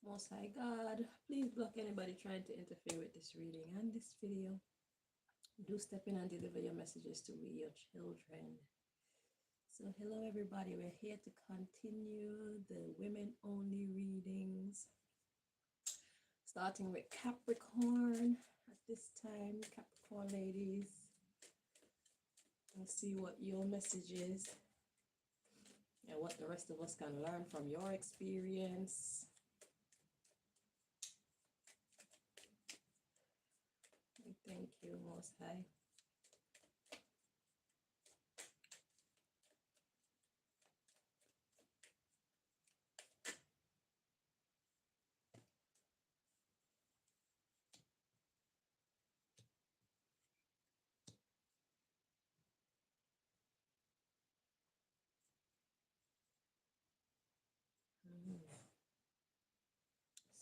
Most High God, please block anybody trying to interfere with this reading and this video. Do step in and deliver your messages to we, your children. So hello everybody, we're here to continue the women only readings, starting with Capricorn at this time. Capricorn ladies, let's see what your message is and what the rest of us can learn from your experience. Thank you, Most High.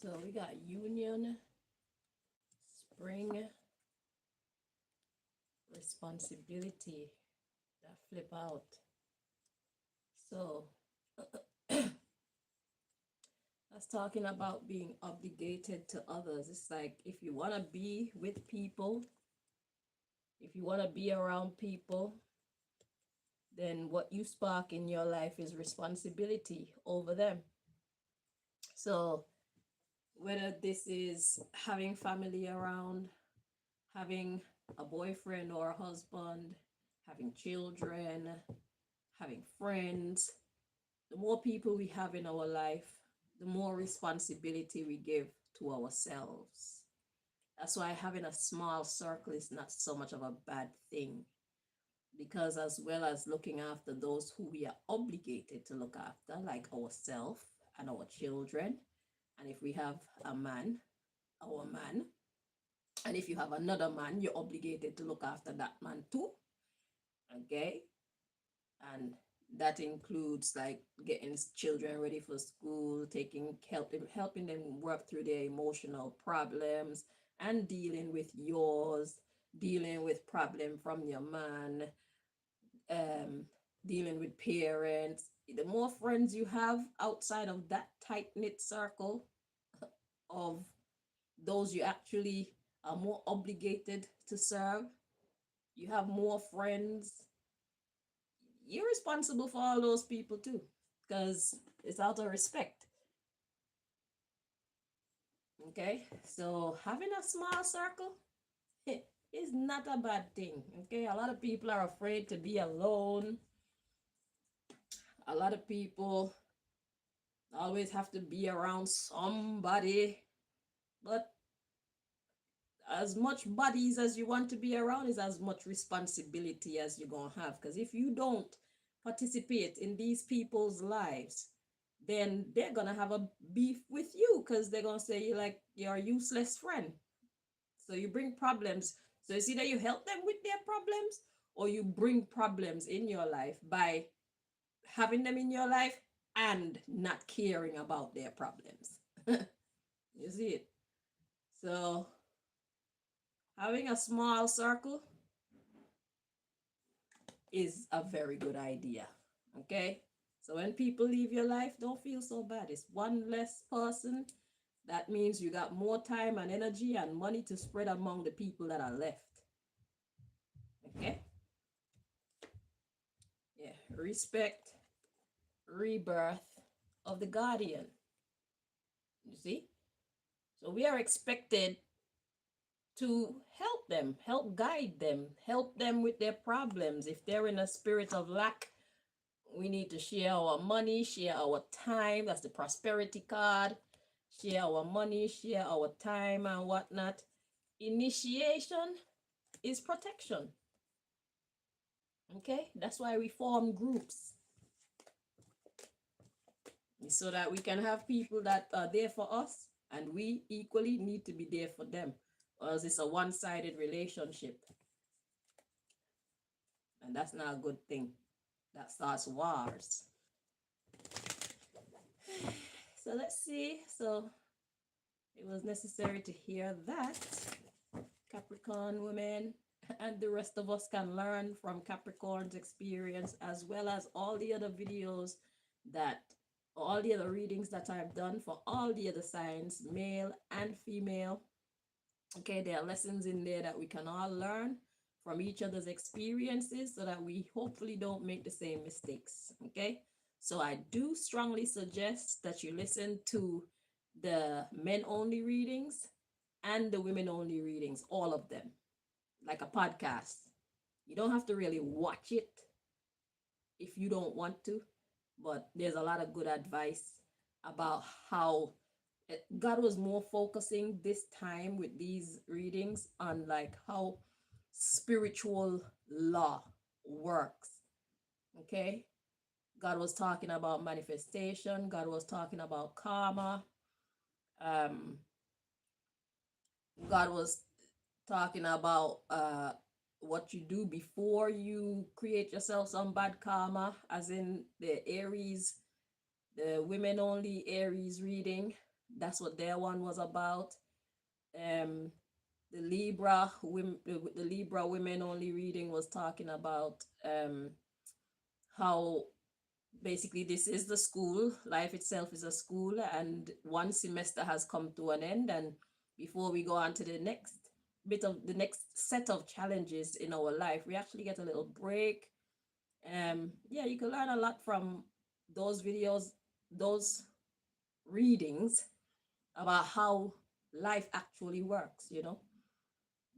So we got union, spring, responsibility. That flip out. So that's talking about being obligated to others. It's like if you want to be with people, if you want to be around people, then what you spark in your life is responsibility over them. So whether this is having family around, having a boyfriend or a husband, having children, having friends, the more people we have in our life, the more responsibility we give to ourselves. That's why having a small circle is not so much of a bad thing, because as well as looking after those who we are obligated to look after, like ourselves and our children, and if we have a man, our man, and if you have another man, you're obligated to look after that man too. Okay? And that includes like getting children ready for school, helping them work through their emotional problems, and dealing with yours, dealing with problem from your man, dealing with parents. The more friends you have outside of that tight-knit circle of those you actually are more obligated to serve, you have more friends, you're responsible for all those people too, because it's out of respect. Okay, so having a small circle is not a bad thing. Okay, a lot of people are afraid to be alone. A lot of people always have to be around somebody, but as much buddies as you want to be around is as much responsibility as you're gonna have, because if you don't participate in these people's lives, then they're gonna have a beef with you, because they're gonna say you're a useless friend. So you bring problems. So it's either you help them with their problems or you bring problems in your life by having them in your life and not caring about their problems. You see it? So having a small circle is a very good idea. Okay? So when people leave your life, don't feel so bad. It's one less person. That means you got more time and energy and money to spread among the people that are left. Okay? Yeah. Respect, rebirth of the guardian. You see? So we are expected to help them, help guide them, help them with their problems. If they're in a spirit of lack, we need to share our money, share our time. That's the prosperity card. share our money, share our time and whatnot. Initiation is protection. Okay, that's why we form groups, so that we can have people that are there for us and we equally need to be there for them, or else it's a one-sided relationship, and that's not a good thing. That starts wars. So let's see. So it was necessary to hear that, Capricorn women, and the rest of us can learn from Capricorn's experience, as well as all the other videos that, all the other readings that I've done for all the other signs, male and female. Okay, there are lessons in there that we can all learn from each other's experiences, so that we hopefully don't make the same mistakes. Okay, so I do strongly suggest that you listen to the men only readings and the women only readings, all of them, like a podcast. You don't have to really watch it if you don't want to, but there's a lot of good advice about how God was more focusing this time with these readings on like how spiritual law works. Okay, God was talking about manifestation, God was talking about karma, God was talking about what you do before you create yourself some bad karma, as in the Aries, the women only Aries reading. That's what their one was about. The Libra women only reading was talking about how basically this is the school, life itself is a school, and one semester has come to an end, and before we go on to the next next set of challenges in our life, we actually get a little break. Yeah, you can learn a lot from those videos, those readings, about how life actually works,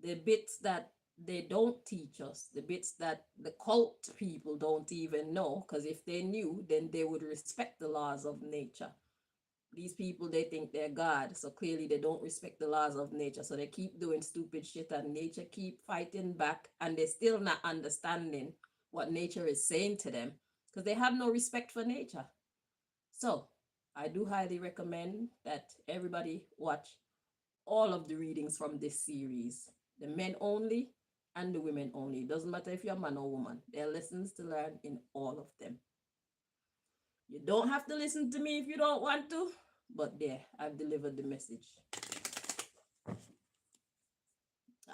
the bits that they don't teach us, the bits that the cult people don't even know, because if they knew, then they would respect the laws of nature. These people, they think they're God, so clearly they don't respect the laws of nature, so they keep doing stupid shit, and nature keep fighting back, and they're still not understanding what nature is saying to them, because they have no respect for nature. So I do highly recommend that everybody watch all of the readings from this series, the men only and the women only. It doesn't matter if you're a man or woman. There are lessons to learn in all of them. You don't have to listen to me if you don't want to, but there, I've delivered the message.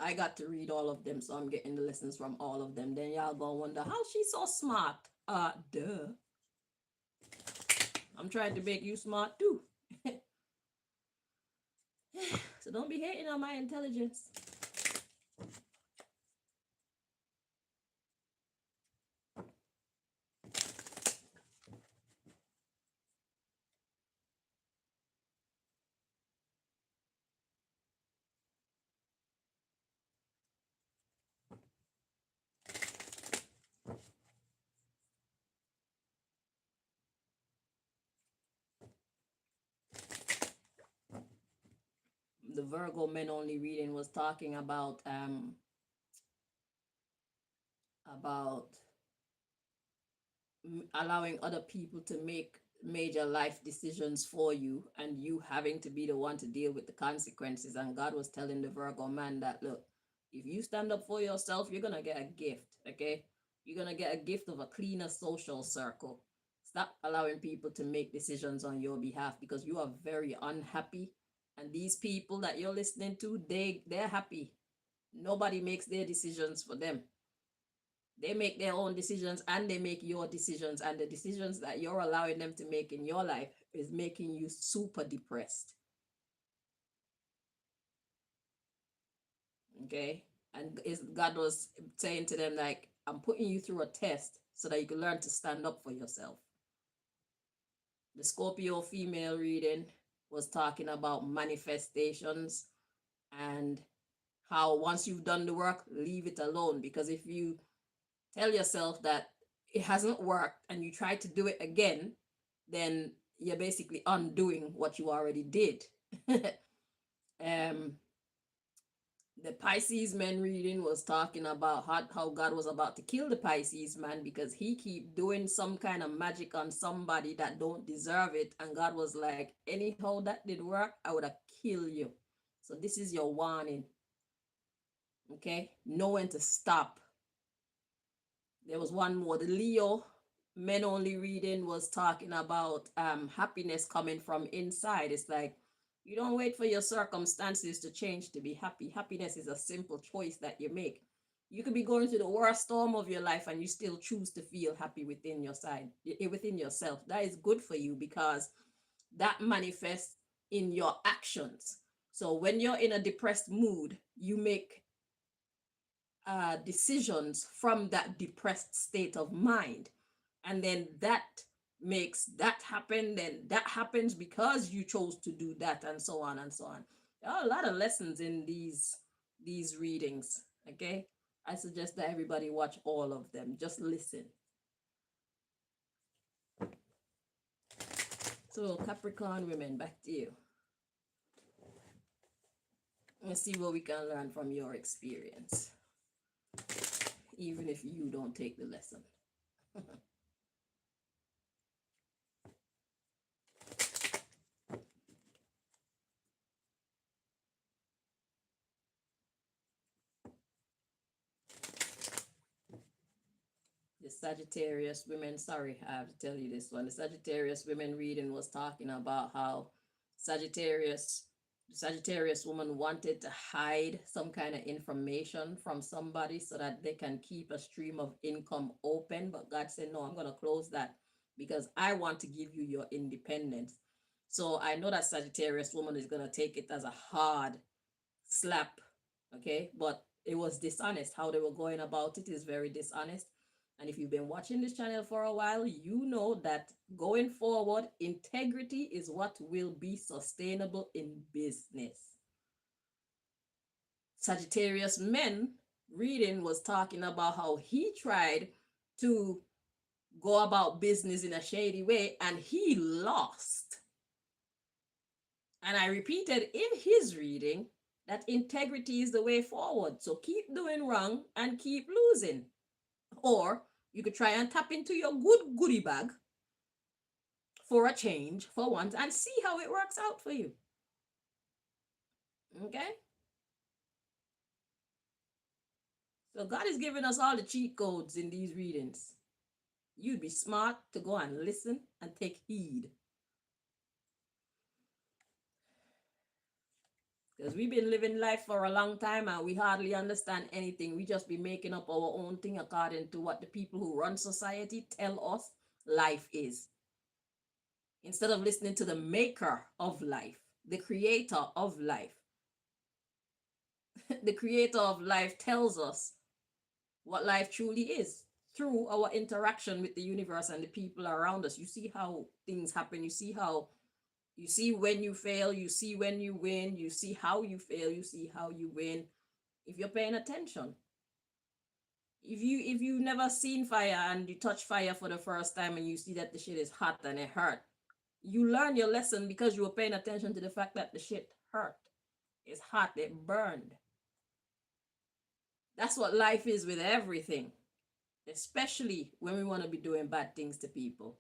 I got to read all of them, so I'm getting the lessons from all of them. Then y'all gonna wonder, how she's so smart? Duh. I'm trying to make you smart too. So don't be hating on my intelligence. The Virgo men only reading was talking about allowing other people to make major life decisions for you, and you having to be the one to deal with the consequences. And God was telling the Virgo man that, look, if you stand up for yourself, you're gonna get a gift. Okay, you're gonna get a gift of a cleaner social circle. Stop allowing people to make decisions on your behalf, because you are very unhappy, and these people that you're listening to, they're happy. Nobody makes their decisions for them. They make their own decisions, and they make your decisions, and the decisions that you're allowing them to make in your life is making you super depressed. Okay, and God was saying to them, like, I'm putting you through a test so that you can learn to stand up for yourself. The Scorpio female reading was talking about manifestations, and how once you've done the work, leave it alone, because if you tell yourself that it hasn't worked and you try to do it again, then you're basically undoing what you already did. um the Pisces man reading was talking about how God was about to kill the Pisces man because he keep doing some kind of magic on somebody that don't deserve it, and God was like, anyhow that did work, I would have killed you. So this is your warning. Okay, know when to stop. There was one more. The Leo men only reading was talking about happiness coming from inside. It's like you don't wait for your circumstances to change to be happy. Happiness is a simple choice that you make. You could be going through the worst storm of your life and you still choose to feel happy within your side, within yourself. That is good for you because that manifests in your actions. So when you're in a depressed mood, you make decisions from that depressed state of mind, and then that makes that happen, then that happens because you chose to do that, and so on and so on. There are a lot of lessons in these readings. Okay, I suggest that everybody watch all of them, just listen. So Capricorn women, back to you. Let's see what we can learn from your experience, even if you don't take the lesson. The Sagittarius women, sorry, I have to tell you this one. The Sagittarius women reading was talking about how Sagittarius, the Sagittarius woman wanted to hide some kind of information from somebody so that they can keep a stream of income open. But God said, no, I'm going to close that because I want to give you your independence. So I know that Sagittarius woman is going to take it as a hard slap. Okay. But it was dishonest. How they were going about it is very dishonest. And if you've been watching this channel for a while, you know that going forward, integrity is what will be sustainable in business. Sagittarius men reading was talking about how he tried to go about business in a shady way and he lost. And I repeated in his reading that integrity is the way forward. So keep doing wrong and keep losing. Or you could try and tap into your good goodie bag for a change for once and see how it works out for you. Okay? So God is giving us all the cheat codes in these readings. You'd be smart to go and listen and take heed. Because we've been living life for a long time and we hardly understand anything. We just be making up our own thing according to what the people who run society tell us life is. Instead of listening to the maker of life, the creator of life. The creator of life tells us what life truly is through our interaction with the universe and the people around us. You see how things happen. You see when you fail, you see when you win, you see how you fail, you see how you win. If you're paying attention. If you never seen fire and you touch fire for the first time and you see that the shit is hot and it hurt, you learn your lesson because you were paying attention to the fact that the shit hurt. It's hot, it burned. That's what life is with everything, especially when we want to be doing bad things to people,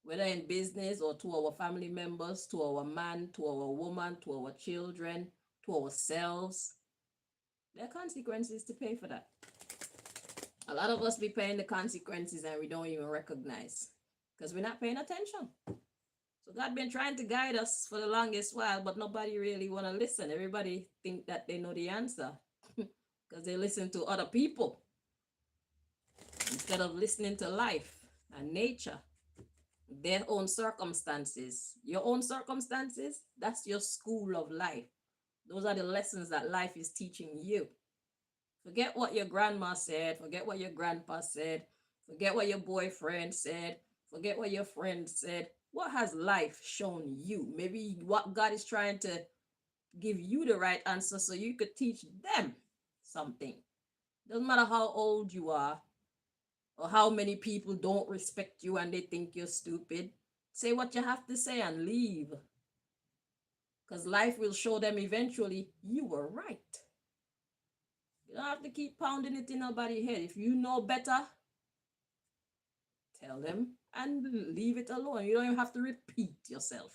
whether in business or to our family members, to our man, to our woman, to our children, to ourselves. There are consequences to pay for that. A lot of us be paying the consequences and we don't even recognize because we're not paying attention. So God been trying to guide us for the longest while, but nobody really want to listen. Everybody think that they know the answer because they listen to other people instead of listening to life and nature, their own circumstances. Your own circumstances, that's your school of life. Those are the lessons that life is teaching you. Forget what your grandma said. Forget what your grandpa said. Forget what your boyfriend said. Forget what your friend said. What has life shown you? Maybe what God is trying to give you the right answer so you could teach them something. Doesn't matter how old you are or how many people don't respect you and they think you're stupid. Say what you have to say and leave. Because life will show them eventually you were right. You don't have to keep pounding it in nobody's head. If you know better, tell them and leave it alone. You don't even have to repeat yourself.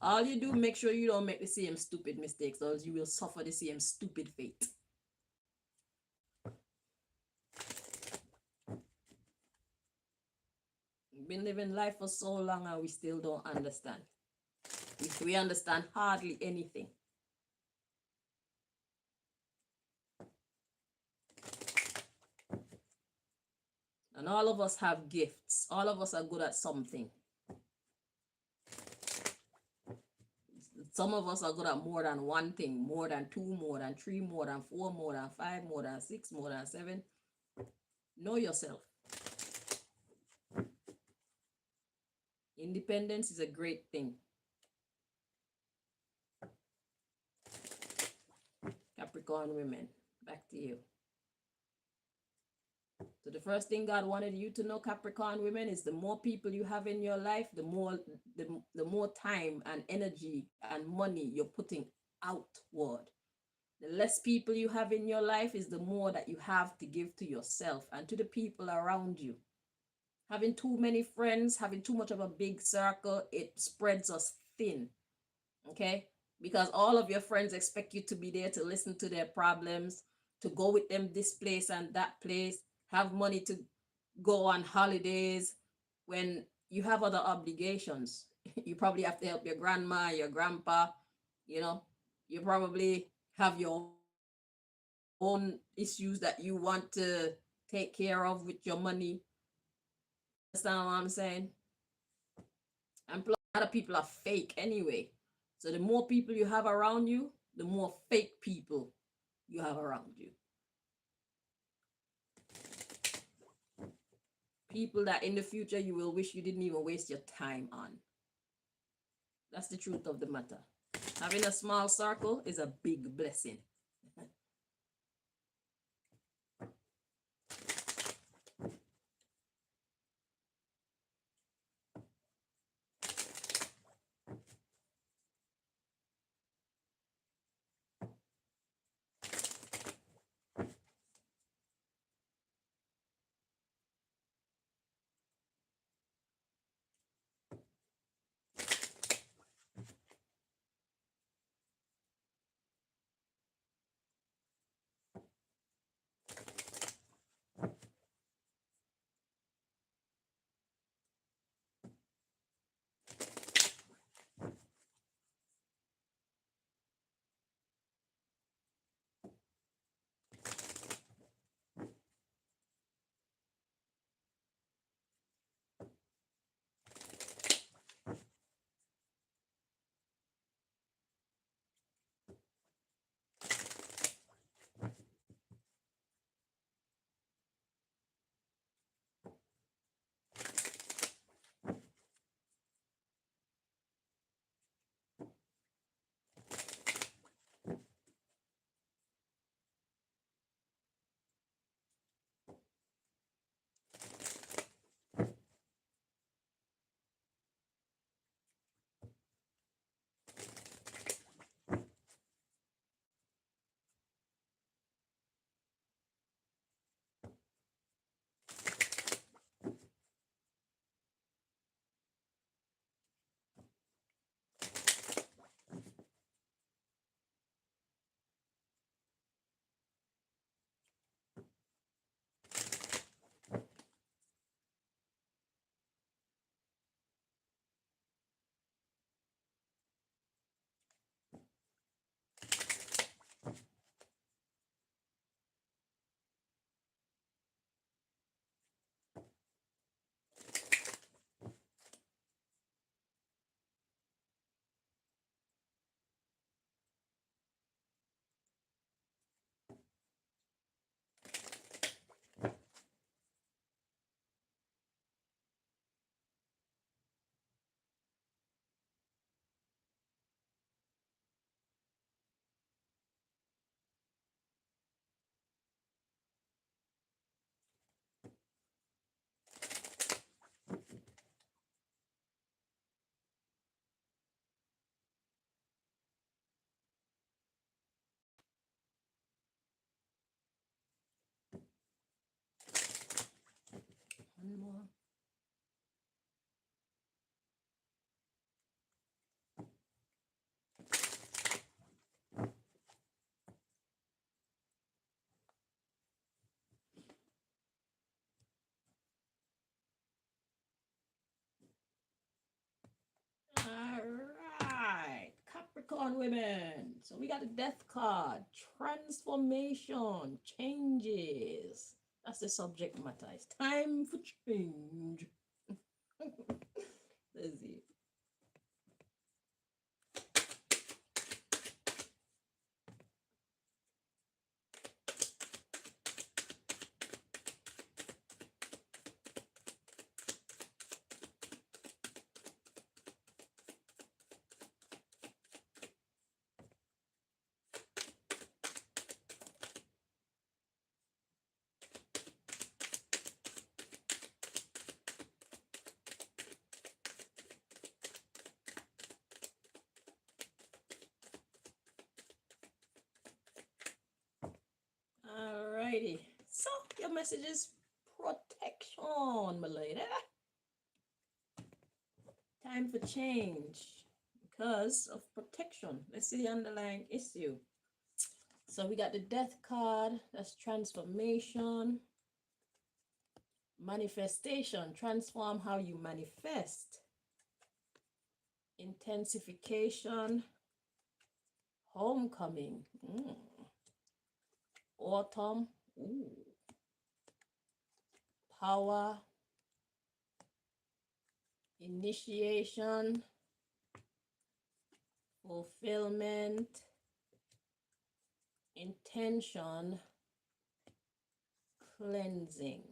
All you do, make sure you don't make the same stupid mistakes, or else you will suffer the same stupid fate. We've been living life for so long and we still don't understand. We understand hardly anything. And all of us have gifts. All of us are good at something. Some of us are good at more than one thing, more than two, more than three, more than four, more than five, more than six, more than seven. Know yourself. Independence is a great thing. Capricorn women, back to you. So the first thing God wanted you to know, Capricorn women, is the more people you have in your life, the more time and energy and money you're putting outward. The less people you have in your life is the more that you have to give to yourself and to the people around you. Having too many friends, having too much of a big circle, it spreads us thin. Okay? Because all of your friends expect you to be there to listen to their problems, to go with them this place and that place, have money to go on holidays when you have other obligations. You probably have to help your grandma, your grandpa, you know, you probably have your own issues that you want to take care of with your money. Understand what I'm saying? And plus, a lot of people are fake anyway. So the more people you have around you, the more fake people you have around you. People that in the future you will wish you didn't even waste your time on. That's the truth of the matter. Having a small circle is a big blessing. Capricorn women. So we got the death card, transformation, changes. That's the subject matter. It's time for change. Let's see. Alrighty. So your message is protection, my lady. Time for change because of protection. Let's see the underlying issue. So we got the death card. That's transformation. Manifestation. Transform how you manifest. Intensification. Homecoming. Autumn. Ooh. Power. Initiation. Fulfillment. Intention. Cleansing.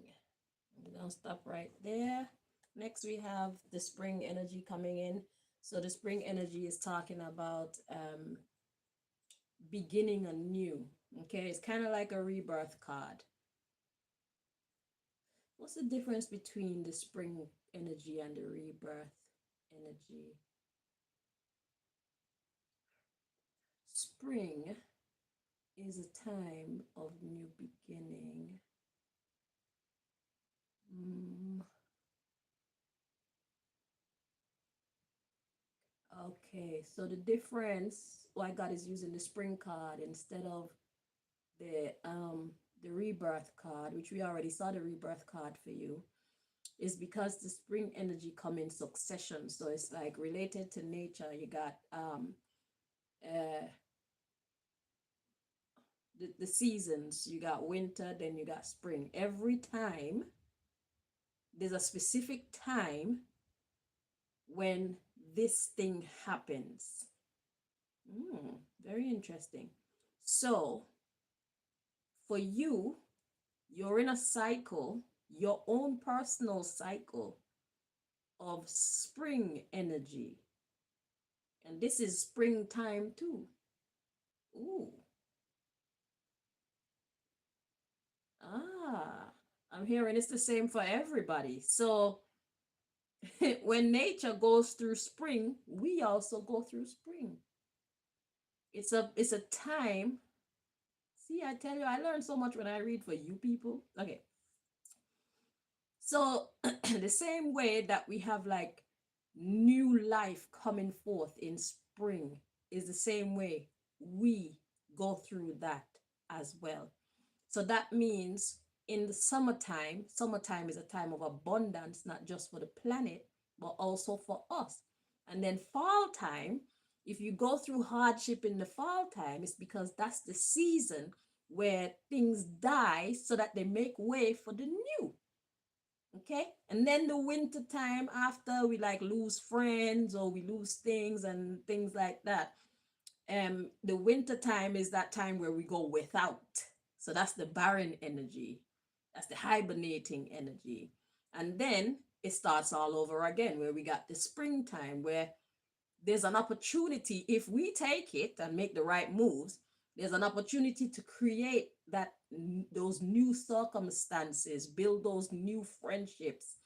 I'm gonna stop right there. Next we have the spring energy coming in. So the spring energy is talking about beginning anew. Okay, it's kind of like a rebirth card. What's the difference between the spring energy and the rebirth energy? Spring is a time of new beginning. Okay, so the difference why God is using the spring card instead of the rebirth card, which we already saw the rebirth card for you, is because the spring energy come in succession. So it's like related to nature. You got the seasons. You got winter, then you got spring. Every time there's a specific time when this thing happens. Very interesting. So for you, you're in a cycle, your own personal cycle of spring energy. And this is springtime too. Ooh. I'm hearing it's the same for everybody. So when nature goes through spring, we also go through spring. It's a time. See, I tell you, I learn so much when I read for you people. Okay. So the same way that we have like new life coming forth in spring is the same way we go through that as well. So that means in the summertime is a time of abundance, not just for the planet, but also for us. And then fall time, if you go through hardship in the fall time, it's because that's the season where things die so that they make way for the new. Okay, and then the winter time, after we like lose friends or we lose things and things like that, the winter time is that time where we go without. So that's the barren energy, that's the hibernating energy. And then it starts all over again, where we got the springtime, where there's an opportunity, if we take it and make the right moves, there's an opportunity to create those new circumstances, build those new friendships,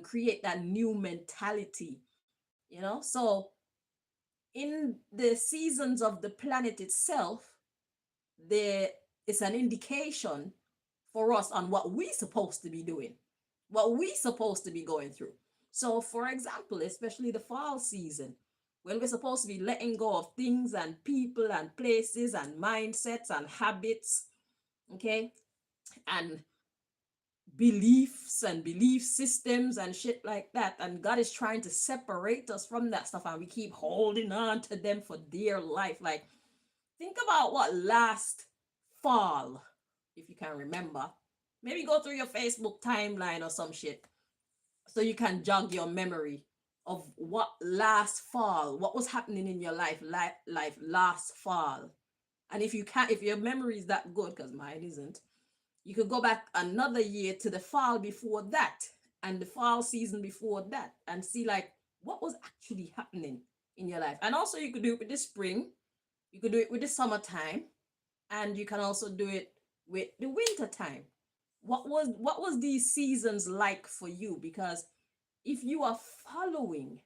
create that new mentality, So in the seasons of the planet itself, there is an indication for us on what we're supposed to be doing, what we're supposed to be going through. So for example, especially the fall season, when we're supposed to be letting go of things and people and places and mindsets and habits, okay, and beliefs and belief systems and shit like that. And God is trying to separate us from that stuff, and we keep holding on to them for dear life. Like, think about what last fall, if you can remember. Maybe go through your Facebook timeline or some shit so you can jog your memory of what last fall, what was happening in your life last fall. And if you can't, if your memory is that good, because mine isn't, you could go back another year to the fall before that and the fall season before that and see like what was actually happening in your life. And also you could do it with the spring, you could do it with the summertime, and you can also do it with the winter time. What was these seasons like for you? Because if you are following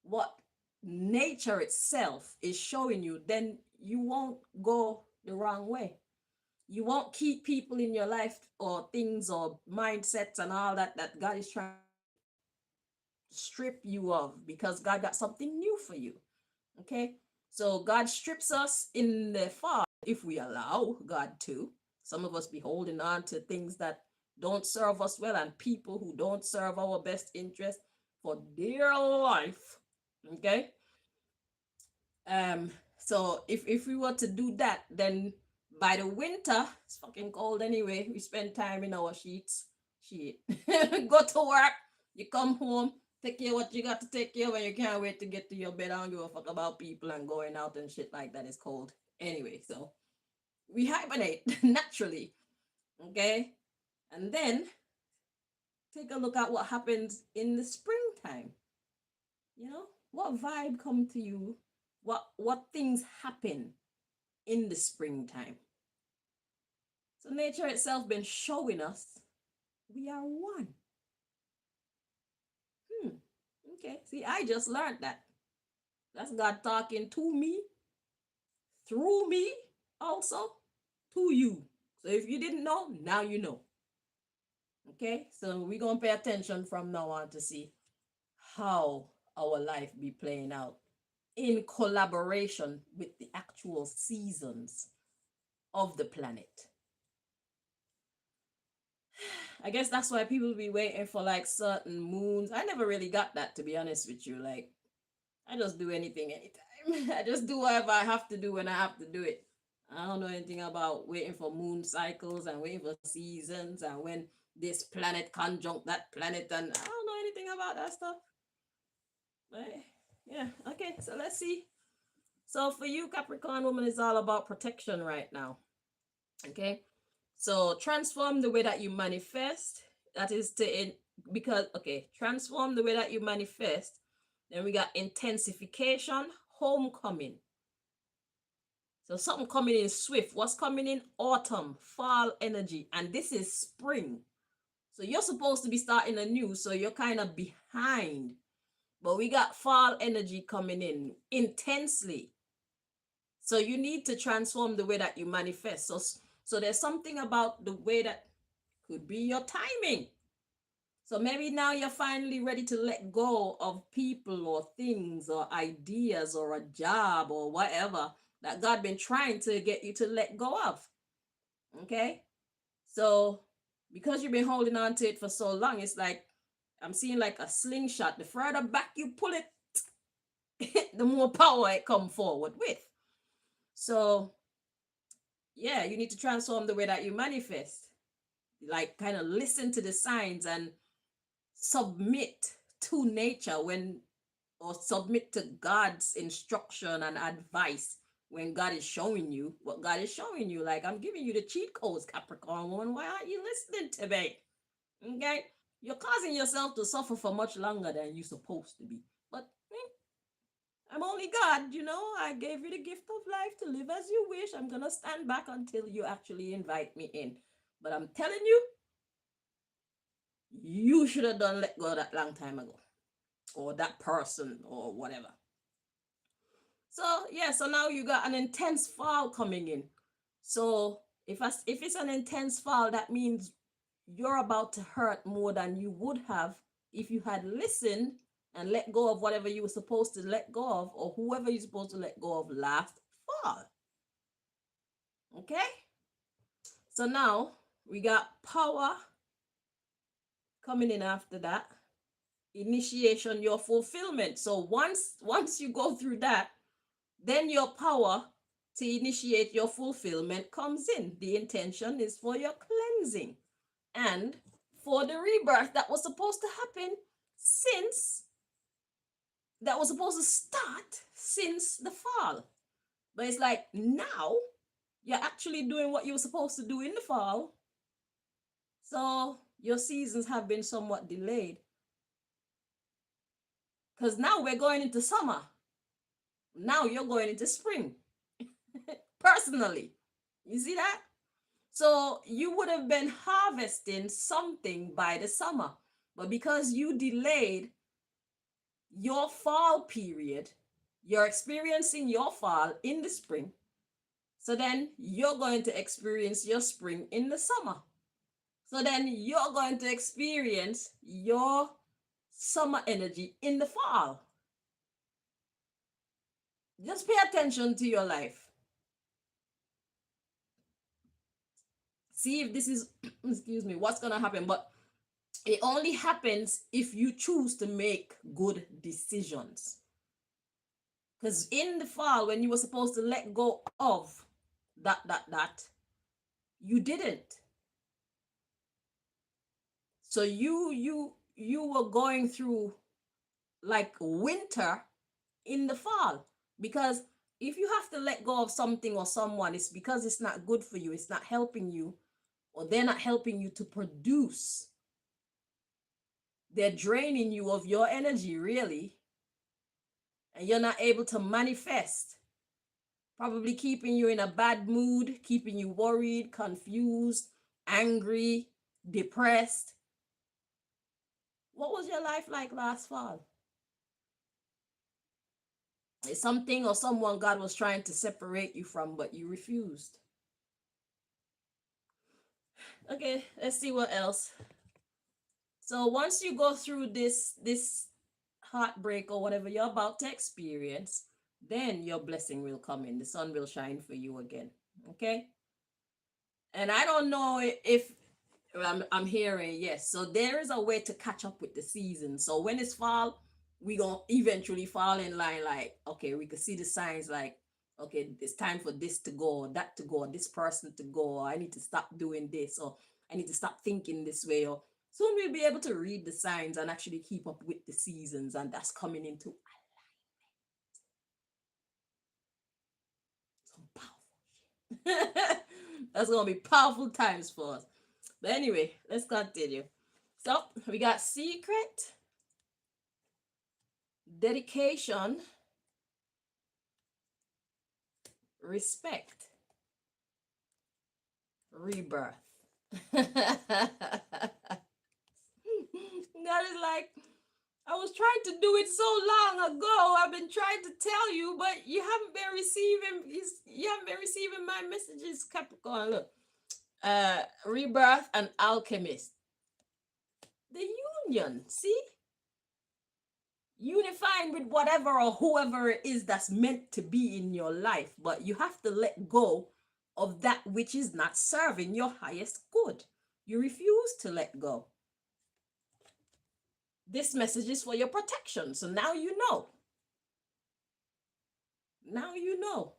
what nature itself is showing you, then you won't go the wrong way. You won't keep people in your life or things or mindsets and all that that God is trying to strip you of, because God got something new for you. Okay? So God strips us in the fall if we allow God to. Some of us be holding on to things that don't serve us well and people who don't serve our best interest for dear life. Okay? So if we were to do that, then by the winter, it's fucking cold anyway. We spend time in our sheets. Shit. Go to work, you come home, take care of what you got to take care of, and you can't wait to get to your bed. I don't give a fuck about people and going out and shit like that. It's cold. Anyway, so we hibernate naturally. Okay? And then take a look at what happens in the springtime. You know, what vibe come to you? What things happen in the springtime? So nature itself been showing us we are one. Okay. See, I just learned that. That's God talking to me, through me, also to you. So if you didn't know, now you know. Okay. So we're gonna pay attention from now on to see how our life be playing out in collaboration with the actual seasons of the planet. I guess that's why people be waiting for like certain moons. I never really got that, to be honest with you. Like, I just do anything anytime. I just do whatever I have to do when I have to do it. I don't know anything about waiting for moon cycles and waiting for seasons and when this planet conjunct that planet, and I don't know anything about that stuff. But yeah, okay, so let's see. So for you, Capricorn woman, is all about protection right now. Okay. So transform the way that you manifest. That is because okay, transform the way that you manifest. Then we got intensification, homecoming. So something coming in swift. What's coming in? Autumn, fall energy, and this is spring. So you're supposed to be starting anew, so you're kind of behind. But we got fall energy coming in intensely. So you need to transform the way that you manifest. So there's something about the way that could be your timing. So maybe now you're finally ready to let go of people or things or ideas or a job or whatever that God been trying to get you to let go of. Okay? So because you've been holding on to it for so long, it's like I'm seeing like a slingshot. The further back you pull it, the more power it come forward with. So yeah, you need to transform the way that you manifest. Like kind of listen to the signs and submit to nature or submit to God's instruction and advice when God is showing you what God is showing you. Like, I'm giving you the cheat codes, Capricorn woman. Why aren't you listening to me? Okay? You're causing yourself to suffer for much longer than you're supposed to be. But I'm only God, you know. I gave you the gift of life to live as you wish. I'm going to stand back until you actually invite me in. But I'm telling you, you should have done let go that long time ago, or that person, or whatever. So yeah, so now you got an intense fall coming in. So if it's an intense fall, that means you're about to hurt more than you would have if you had listened and let go of whatever you were supposed to let go of, or whoever you're supposed to let go of last fall. Okay? So now we got power coming in after that, initiation, your fulfillment. So once you go through that, then your power to initiate your fulfillment comes in. The intention is for your cleansing and for the rebirth that was supposed to happen since that was supposed to start since the fall. But it's like now you're actually doing what you were supposed to do in the fall. So your seasons have been somewhat delayed. Because now we're going into summer. Now you're going into spring. Personally. You see that? So you would have been harvesting something by the summer. But because you delayed your fall period, you're experiencing your fall in the spring. So then you're going to experience your spring in the summer. So then you're going to experience your summer energy in the fall. Just pay attention to your life. See if this is, excuse me, what's going to happen. But it only happens if you choose to make good decisions. Because in the fall, when you were supposed to let go of that, you didn't. So you were going through like winter in the fall. Because if you have to let go of something or someone, it's because it's not good for you, it's not helping you, or they're not helping you to produce. They're draining you of your energy, really. And you're not able to manifest. Probably keeping you in a bad mood, keeping you worried, confused, angry, depressed. What was your life like last fall? It's something or someone God was trying to separate you from, but you refused. Okay, let's see what else. So once you go through this heartbreak or whatever you're about to experience, then your blessing will come in. The sun will shine for you again. Okay? And I don't know if I'm hearing, yes. So there is a way to catch up with the season. So when it's fall, we gonna eventually fall in line. Like, okay, we can see the signs. Like, okay, it's time for this to go, that to go, this person to go. Or I need to stop doing this, or I need to stop thinking this way. Or soon we'll be able to read the signs and actually keep up with the seasons, and that's coming into some powerful shit. That's gonna be powerful times for us. But anyway, let's continue. So we got secret, dedication, respect, rebirth. God is like, I was trying to do it so long ago. I've been trying to tell you, but you haven't been receiving my messages, Capricorn. Look. Rebirth and alchemist. The union, see? Unifying with whatever or whoever it is that's meant to be in your life, but you have to let go of that which is not serving your highest good. You refuse to let go. This message is for your protection, so now you know. Now you know.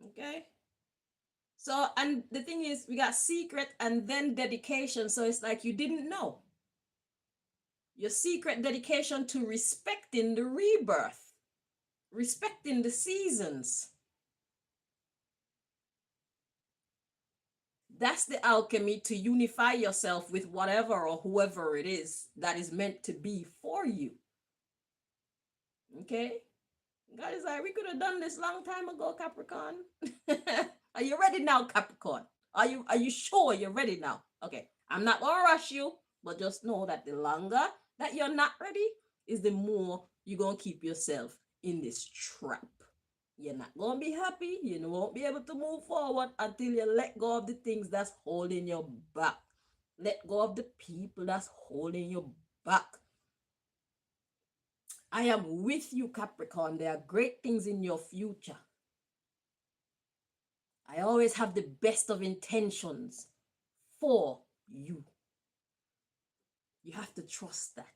Okay? So, and the thing is, we got secret and then dedication, so it's like you didn't know. Your secret dedication to respecting the rebirth, respecting the seasons. That's the alchemy to unify yourself with whatever or whoever it is that is meant to be for you. Okay? God is like, we could have done this long time ago, Capricorn. Are you ready now, Capricorn? Are you sure you're ready now? Okay, I'm not gonna rush you, but just know that the longer that you're not ready is the more you're gonna keep yourself in this trap. You're not gonna be happy. You won't be able to move forward until you let go of the things that's holding you back. Let go of the people that's holding you back. I am with you, Capricorn. There are great things in your future. I always have the best of intentions for you. You have to trust that.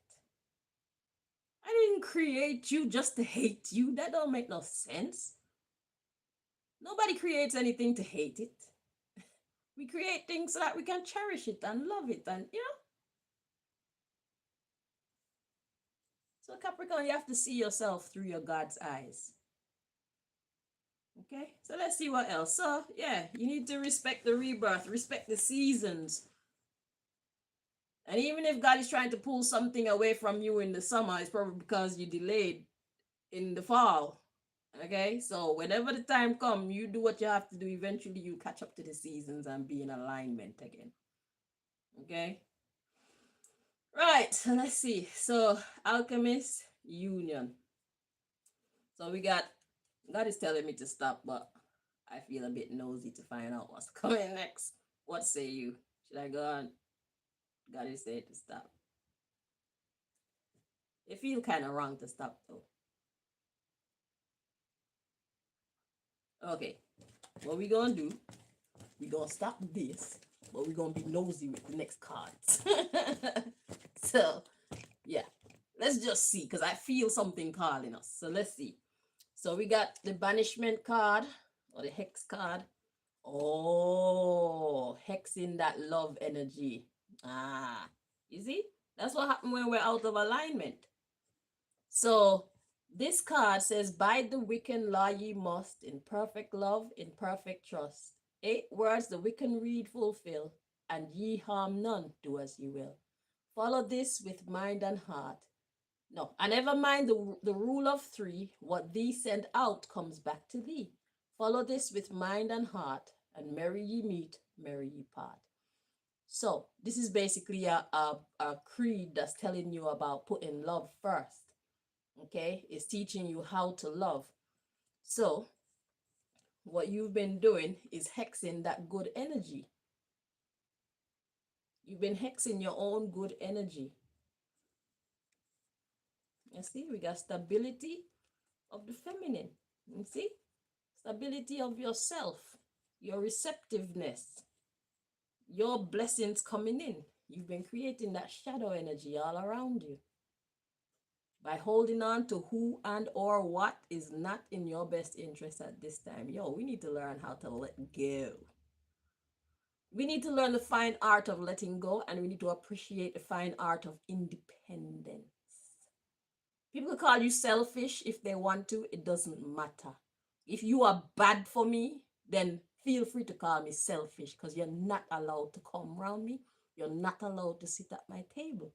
I didn't create you just to hate you. That don't make no sense. Nobody creates anything to hate it. We create things so that we can cherish it and love it, and So Capricorn, you have to see yourself through your God's eyes. Okay, so let's see what else. So yeah, you need to respect the rebirth, respect the seasons. And even if God is trying to pull something away from you in the summer, it's probably because you delayed in the fall. Okay, so whenever the time comes, you do what you have to do. Eventually, you catch up to the seasons and be in alignment again. Okay, right. So let's see. So Alchemist Union. So we got, God is telling me to stop, but I feel a bit nosy to find out what's coming next. What say you? Should I go on? God is saying to stop. It feels kind of wrong to stop though. Okay, what we gonna do? We gonna stop this, but we gonna be nosy with the next cards. So yeah, let's just see, because I feel something calling us. So let's see. So we got the banishment card or the hex card. Oh, hexing that love energy. You see? That's what happens when we're out of alignment. So this card says, by the Wiccan law ye must, in perfect love, in perfect trust. 8 words the Wiccan read fulfill, and ye harm none, do as ye will. Follow this with mind and heart. No, and never mind the rule of 3, what thee send out comes back to thee. Follow this with mind and heart, and merry ye meet, merry ye part. So this is basically a creed that's telling you about putting love first. Okay, it's teaching you how to love. So what you've been doing is hexing that good energy. You've been hexing your own good energy. You see, we got stability of the feminine. You see, stability of yourself, your receptiveness, your blessings coming in. You've been creating that shadow energy all around you. By holding on to who and or what is not in your best interest at this time. Yo, we need to learn how to let go. We need to learn the fine art of letting go, and we need to appreciate the fine art of independence. People call you selfish if they want to. It doesn't matter. If you are bad for me, then feel free to call me selfish, because you're not allowed to come around me. You're not allowed to sit at my table.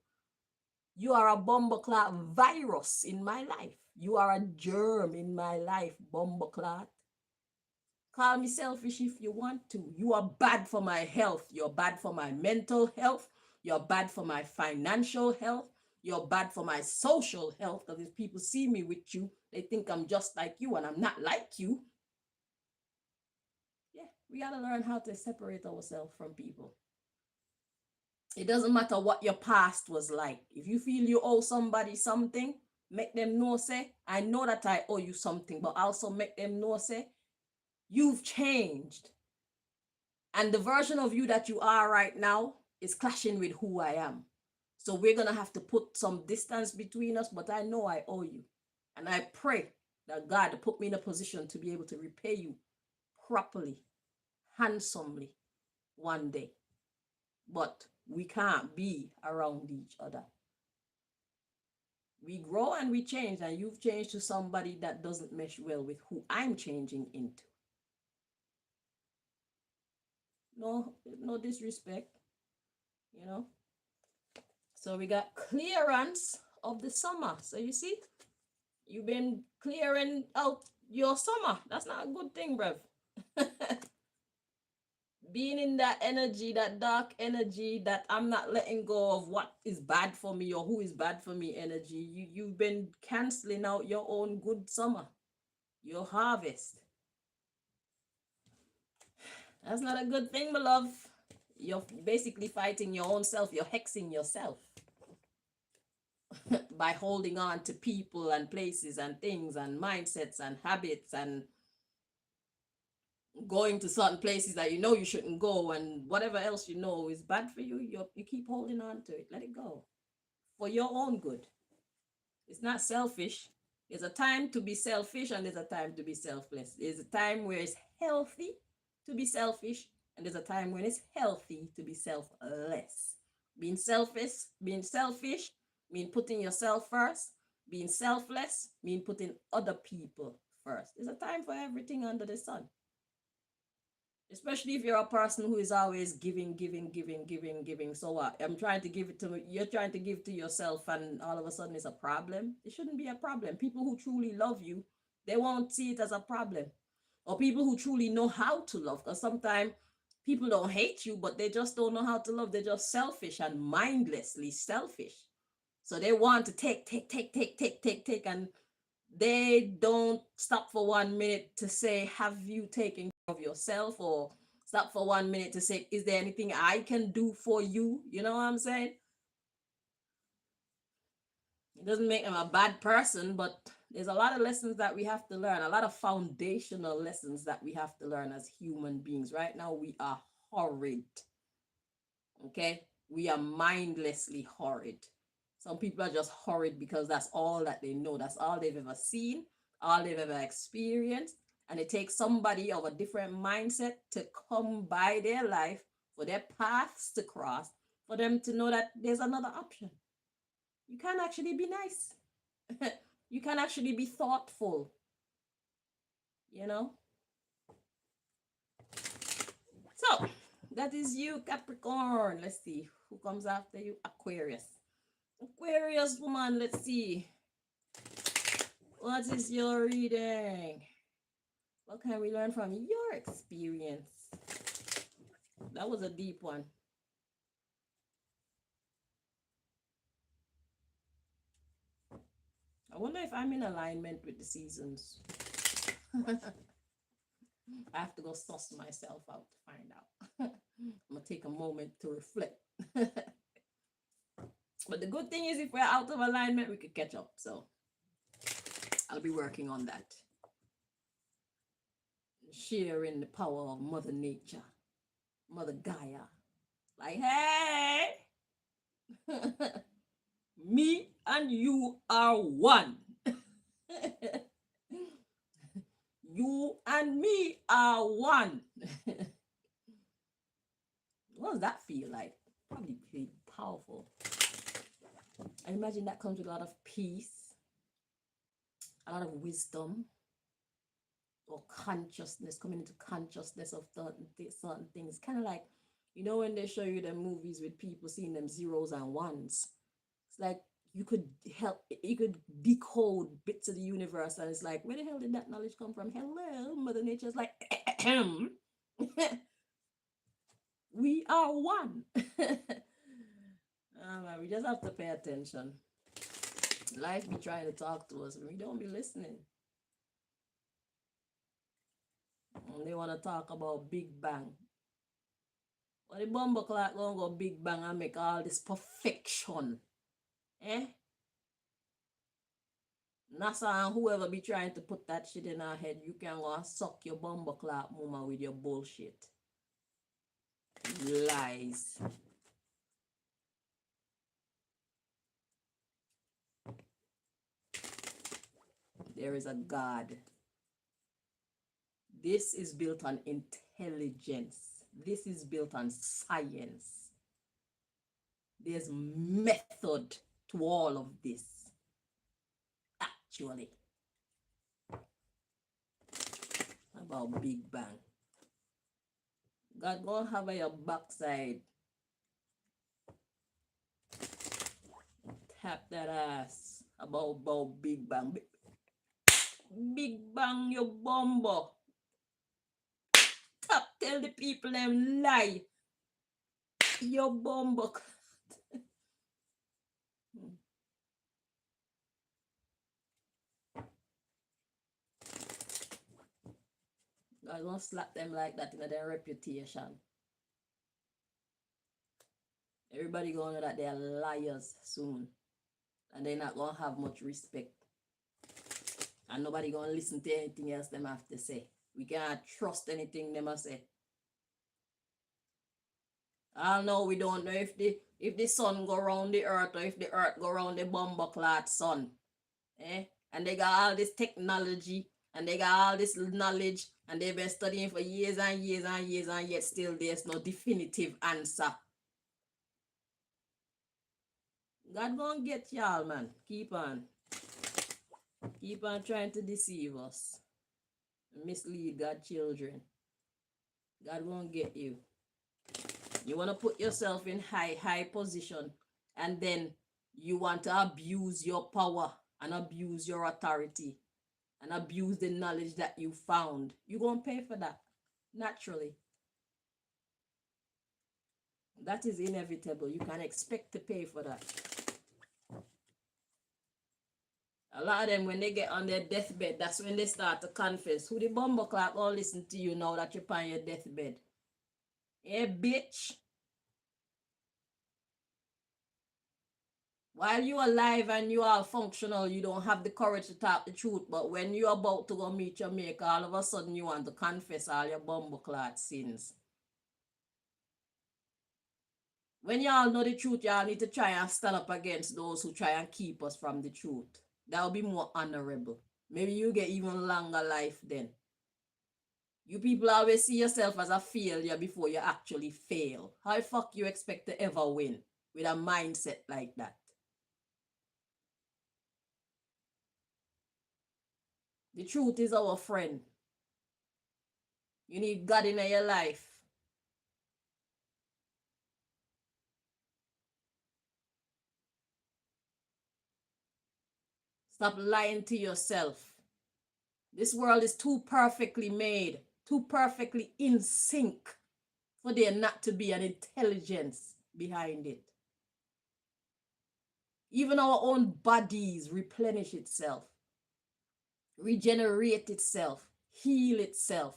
You are a bumbleclot virus in my life. You are a germ in my life, bumbleclot. Call me selfish if you want to. You are bad for my health. You're bad for my mental health. You're bad for my financial health. You're bad for my social health. Because if people see me with you, they think I'm just like you, and I'm not like you. Yeah, we got to learn how to separate ourselves from people. It doesn't matter what your past was like. If you feel you owe somebody something, make them know, say, I know that I owe you something, but also make them know, say, you've changed. And the version of you that you are right now is clashing with who I am. So we're going to have to put some distance between us, but I know I owe you. And I pray that God put me in a position to be able to repay you properly, handsomely one day. But we can't be around each other. We grow and we change, and you've changed to somebody that doesn't mesh well with who I'm changing into. No disrespect, you know. So we got clearance of the summer. So you see, you've been clearing out your summer. That's not a good thing, bruv. Being in that energy, that dark energy, that I'm not letting go of what is bad for me or who is bad for me energy. You've been canceling out your own good summer, your harvest. That's not a good thing, my love. You're basically fighting your own self. You're hexing yourself by holding on to people and places and things and mindsets and habits and going to certain places that you know you shouldn't go, and whatever else you know is bad for you, you keep holding on to it. Let it go. for your own good. It's not selfish. There's a time to be selfish and there's a time to be selfless. There's a time where it's healthy to be selfish and there's a time when it's healthy to be selfless. Being selfish mean putting yourself first. Being selfless mean putting other people first. There's a time for everything under the sun. Especially if you're a person who is always giving, giving, giving, giving, giving. So what? I'm trying to give it to you're trying to give to yourself, and all of a sudden it's a problem. It shouldn't be a problem. People who truly love you, they won't see it as a problem. Or people who truly know how to love. Because sometimes people don't hate you, but they just don't know how to love. They're just selfish and mindlessly selfish. So they want to take, take, take, take, take, take, take, and they don't stop for 1 minute to say, have you taken care of yourself? Or stop for 1 minute to say, is there anything I can do for you? You know what I'm saying? It doesn't make them a bad person, but there's a lot of lessons that we have to learn, a lot of foundational lessons that we have to learn as human beings. Right now, we are horrid. Okay? We are mindlessly horrid. Some people are just horrid because that's all that they know. That's all they've ever seen, all they've ever experienced. And it takes somebody of a different mindset to come by their life, for their paths to cross, for them to know that there's another option. You can actually be nice. You can actually be thoughtful. You know? So, that is you, Capricorn. Let's see who comes after you. Aquarius. Aquarius woman, let's see. What is your reading? What can we learn from your experience? That was a deep one. I wonder if I'm in alignment with the seasons. I have to go suss myself out to find out. I'm going to take a moment to reflect. But the good thing is, if we're out of alignment, we could catch up. So I'll be working on that. Sharing the power of Mother Nature, Mother Gaia. Like, hey, me and you are one. You and me are one. What does that feel like? Probably pretty powerful. I imagine that comes with a lot of peace, a lot of wisdom, or consciousness, coming into consciousness of certain things. Kind of like, you know, when they show you the movies with people seeing them zeros and ones. It's like you could decode bits of the universe, and it's like, where the hell did that knowledge come from? Hello, Mother Nature's like, we are one. We just have to pay attention. Life be trying to talk to us, and we don't be listening. And they want to talk about Big Bang. Well, the bomber clock gonna go Big Bang and make all this perfection. NASA and whoever be trying to put that shit in our head, you can go and suck your bomber clock mama with your bullshit. Lies. There is a God. This is built on intelligence. This is built on science. There's method to all of this. Actually. About Big Bang. God gonna have your backside. Tap that ass about Big Bang. Big Bang, your bumbo. Tell the people them lie. Your bumbo. God gonna slap them like that in their reputation. Everybody gonna know that they're liars soon. And they're not gonna have much respect. And nobody gonna listen to anything else them have to say. We can't trust anything them say. I don't know, we don't know if if the sun go around the earth or if the earth go around the bumbleclad sun. And they got all this technology and they got all this knowledge and they've been studying for years and years and years, and yet still there's no definitive answer. God gonna get y'all, man. Keep on trying to deceive us, mislead God's children. God won't get you. You want to put yourself in high position, and then you want to abuse your power and abuse your authority and abuse the knowledge that you found. You're going to pay for that, naturally. That is inevitable. You can expect to pay for that. A lot of them, when they get on their deathbed, that's when they start to confess. Who the bumble clock all listen to you now that you're on your deathbed? Hey, bitch. While you're alive and you are functional, you don't have the courage to talk the truth. But when you're about to go meet your maker, all of a sudden you want to confess all your bumbleclad sins. When y'all know the truth, y'all need to try and stand up against those who try and keep us from the truth. That will be more honorable. Maybe you get even longer life then. You people always see yourself as a failure before you actually fail. How the fuck you expect to ever win with a mindset like that? The truth is our friend. You need God in your life. Stop lying to yourself. This world is too perfectly made, too perfectly in sync for there not to be an intelligence behind it. Even our own bodies replenish itself, regenerate itself, heal itself.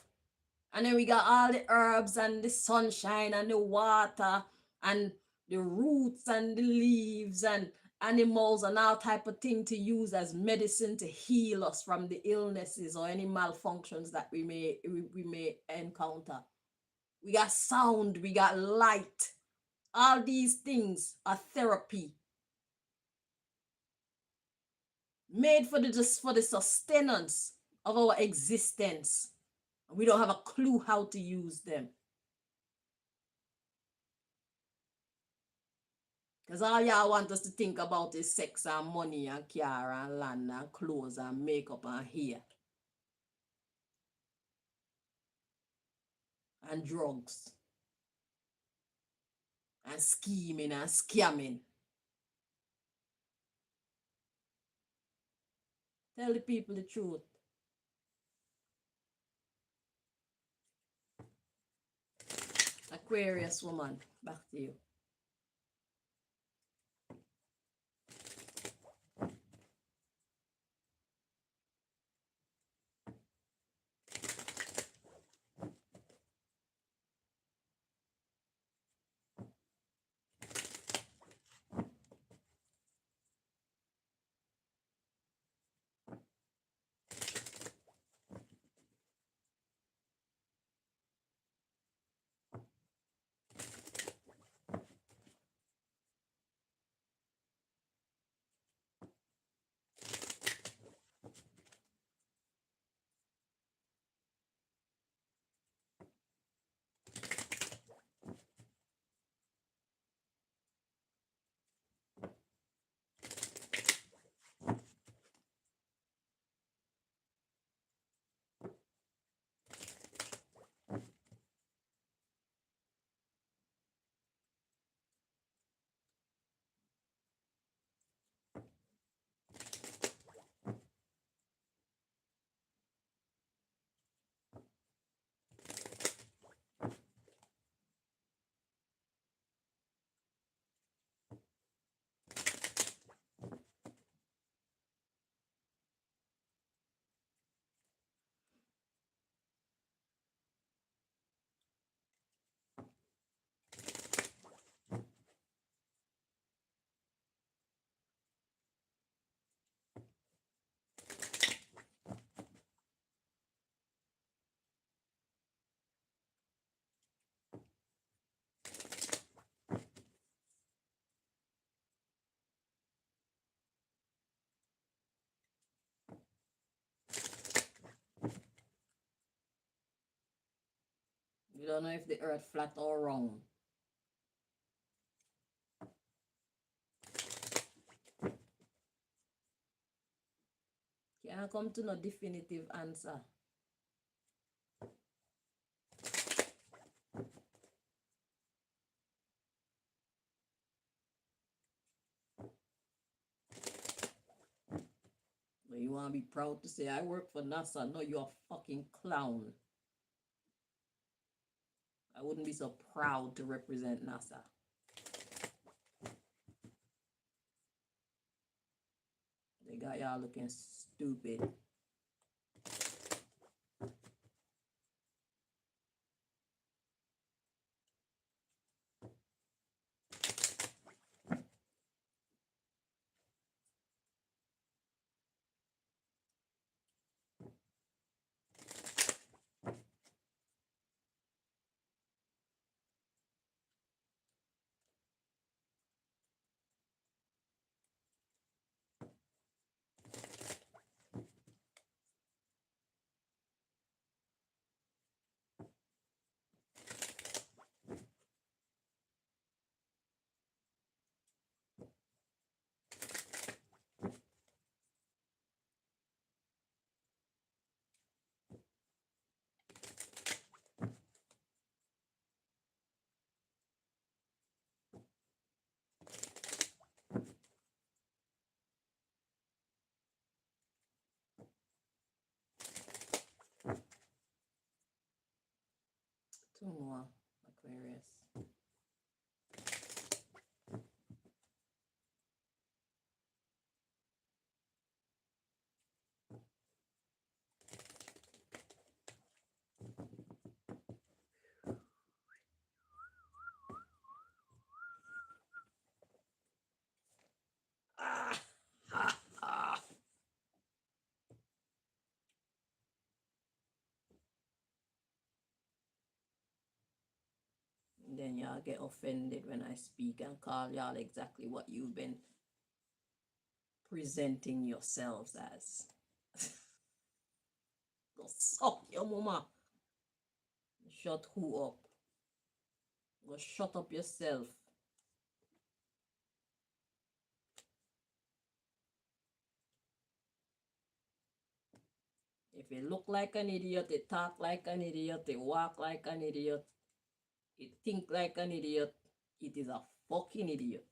And then we got all the herbs and the sunshine and the water and the roots and the leaves and animals and all type of thing to use as medicine to heal us from the illnesses or any malfunctions that we may encounter. We got sound, we got light. All these things are therapy. Made for the sustenance of our existence. We don't have a clue how to use them. Because all y'all want us to think about is sex and money and car and land and clothes and makeup and hair. And drugs. And scheming and scamming. Tell the people the truth. Aquarius woman, back to you. You don't know if the earth flat or round. Can't come to no definitive answer. But you want to be proud to say, I work for NASA. No, you're a fucking clown. I wouldn't be so proud to represent NASA. They got y'all looking stupid. Two more, Aquarius. Then y'all get offended when I speak and call y'all exactly what you've been presenting yourselves as. Go suck your mama. Shut who up? Go shut up yourself. If you look like an idiot, you talk like an idiot, you walk like an idiot, you think like an idiot, it is a fucking idiot.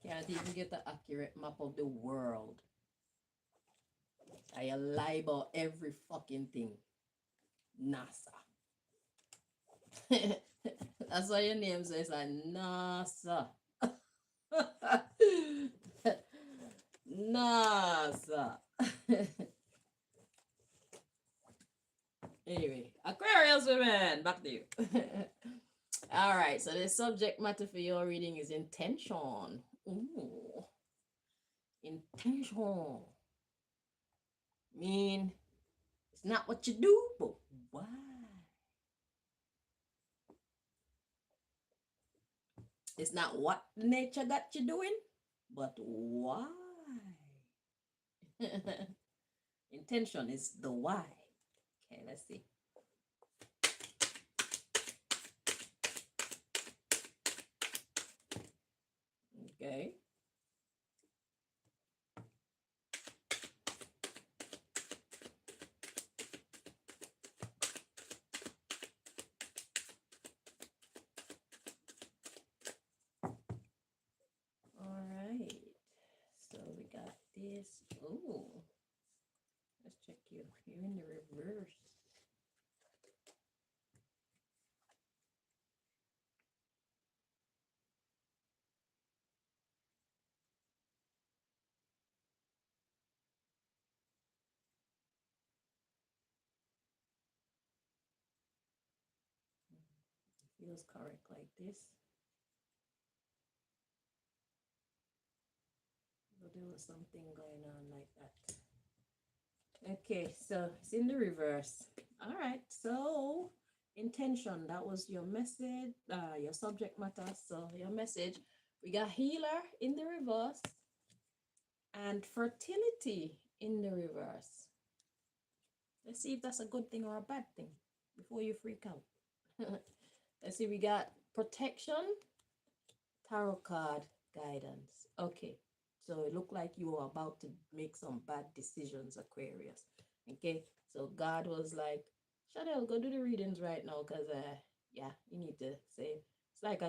Can't even get an accurate map of the world. I lie about every fucking thing. NASA. That's why your name says like NASA. NASA. Anyway, Aquarius women, back to you. All right, so the subject matter for your reading is intention. Ooh, intention. Mean it's not what you do, but why? It's not what nature got you doing, but why? Intention is the why. Okay, let's see. Okay. All right. So we got this. Oh, let's check you. You're in the reverse. Feels correct like this. So there was something going on like that. Okay, so it's in the reverse. All right, so intention, that was your message, your subject matter. So your message, we got healer in the reverse and fertility in the reverse. Let's see if that's a good thing or a bad thing before you freak out. Let's see, we got protection, tarot card, guidance. Okay, so it looked like you were about to make some bad decisions, Aquarius. Okay, so God was like, Chanel, go do the readings right now, because yeah, you need to say it's like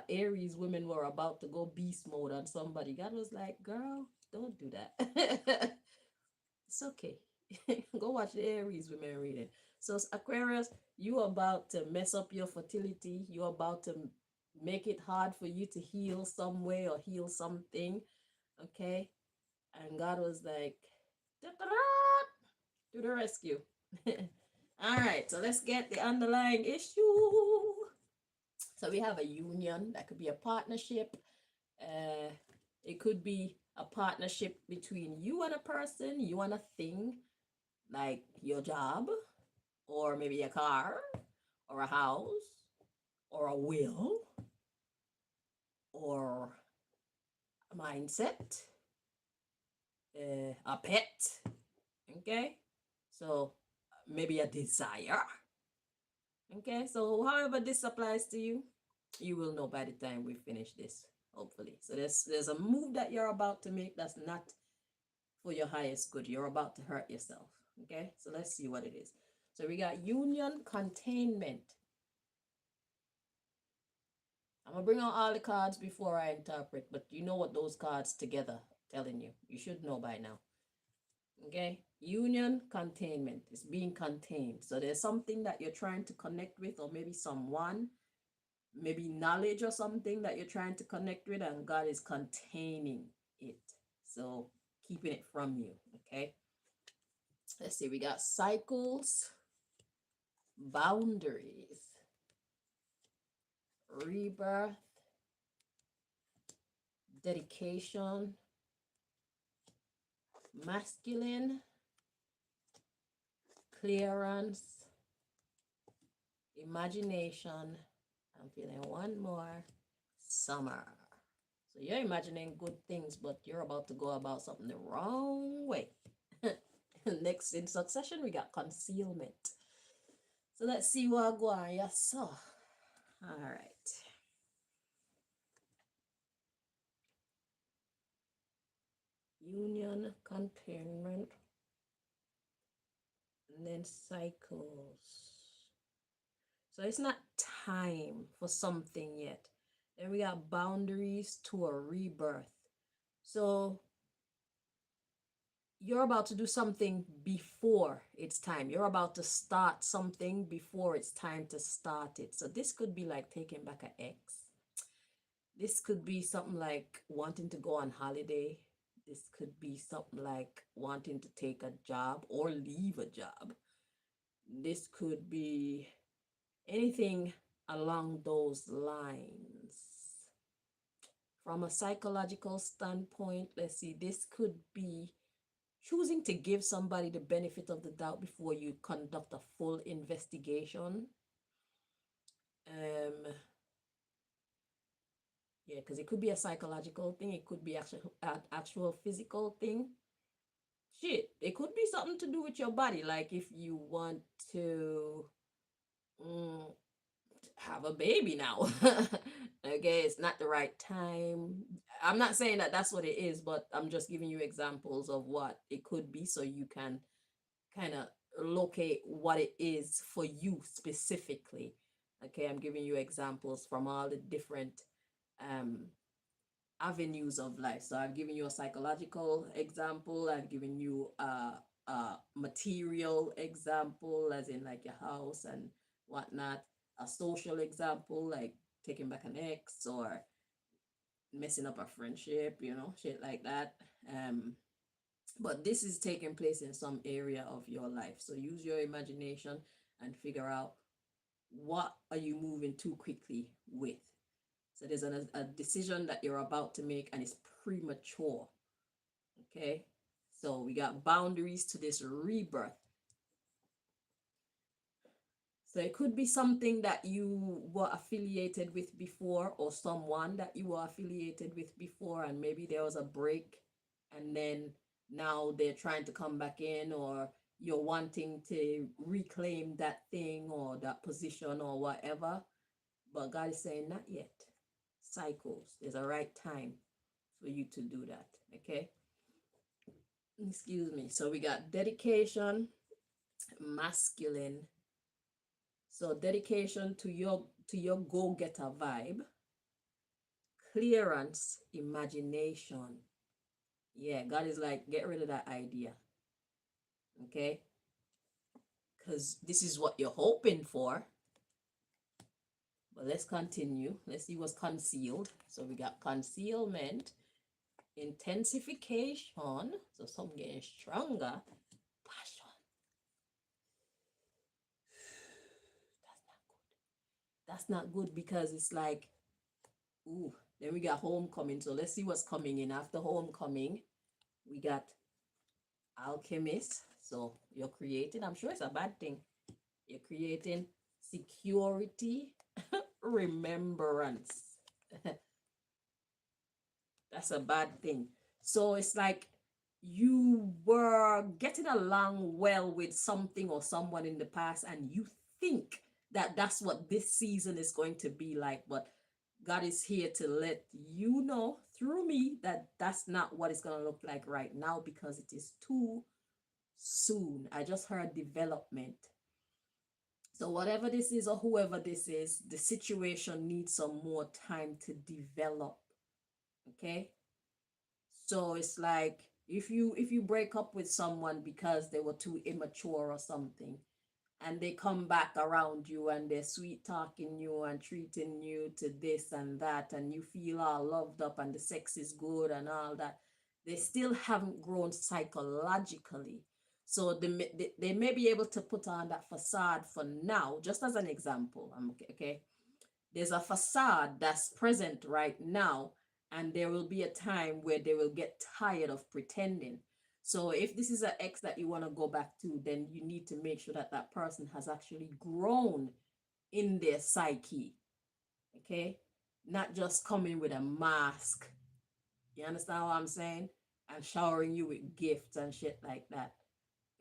Aries women were about to go beast mode on somebody. God was like, girl, don't do that. It's okay. Go watch the Aries women reading. So Aquarius, you about to mess up your fertility. You're about to make it hard for you to heal some way or heal something. Okay. And God was like, to the rescue. All right. So let's get the underlying issue. So we have a union. That could be a partnership. It could be a partnership between you and a person, you and a thing, like your job, or maybe a car, or a house, or a will, or a mindset, a pet. Okay, so maybe a desire. Okay, so however this applies to you, you will know by the time we finish this, hopefully. So there's a move that you're about to make that's not for your highest good. You're about to hurt yourself. Okay, so let's see what it is. So we got union, containment. I'm gonna bring out all the cards before I interpret, but you know what those cards together telling you. You should know by now. Okay, union, containment is being contained. So there's something that you're trying to connect with, or maybe someone, maybe knowledge or something that you're trying to connect with, and God is containing it. So keeping it from you. Okay, let's see. We got cycles, boundaries, rebirth, dedication, masculine, clearance, imagination. I'm feeling one more, summer. So you're imagining good things, but you're about to go about something the wrong way. Next in succession, we got concealment. So let's see what I go on. Yes, so. All right. Union, containment, and then cycles. So it's not time for something yet. Then we got boundaries to a rebirth. So you're about to do something before it's time. You're about to start something before it's time to start it. So this could be like taking back an ex. This could be something like wanting to go on holiday. This could be something like wanting to take a job or leave a job. This could be anything along those lines. From a psychological standpoint, let's see, this could be choosing to give somebody the benefit of the doubt before you conduct a full investigation. Um, yeah, because it could be a psychological thing, it could be actual physical thing. Shit, it could be something to do with your body, like if you want to mm, have a baby now. Okay, it's not the right time. I'm not saying that that's what it is, but I'm just giving you examples of what it could be so you can kind of locate what it is for you specifically. Okay, I'm giving you examples from all the different um avenues of life. So I've given you a psychological example, I've given you a material example, as in like your house and whatnot, a social example, like taking back an ex or messing up a friendship, shit like that. But this is taking place in some area of your life. So use your imagination and figure out what are you moving too quickly with. So there's a decision that you're about to make and it's premature. Okay. So we got boundaries to this rebirth. So it could be something that you were affiliated with before or someone that you were affiliated with before, and maybe there was a break and then now they're trying to come back in, or you're wanting to reclaim that thing or that position or whatever. But God is saying, not yet. Cycles. There's a right time for you to do that. Okay. Excuse me. So we got dedication, masculine. So dedication to your go-getter vibe, clearance, imagination. Yeah, God is like, get rid of that idea. Okay? Because this is what you're hoping for. But let's continue. Let's see what's concealed. So we got concealment, intensification. So something getting stronger. Passion. That's not good because it's like, ooh, then we got homecoming. So let's see what's coming in after homecoming. We got alchemist. So you're creating, I'm sure it's a bad thing. You're creating security, remembrance. That's a bad thing. So it's like you were getting along well with something or someone in the past, and you think that that's what this season is going to be like. But God is here to let you know through me that that's not what it's going to look like right now, because it is too soon. I just heard development. So whatever this is or whoever this is, the situation needs some more time to develop. Okay? So it's like if you break up with someone because they were too immature or something, and they come back around you and they're sweet talking you and treating you to this and that, and you feel all loved up and the sex is good and all that, they still haven't grown psychologically. So they may be able to put on that facade for now, just as an example. Okay, there's a facade that's present right now, and there will be a time where they will get tired of pretending. So if this is an ex that you want to go back to, then you need to make sure that that person has actually grown in their psyche. Okay, not just coming with a mask. You understand what I'm saying? And showering you with gifts and shit like that.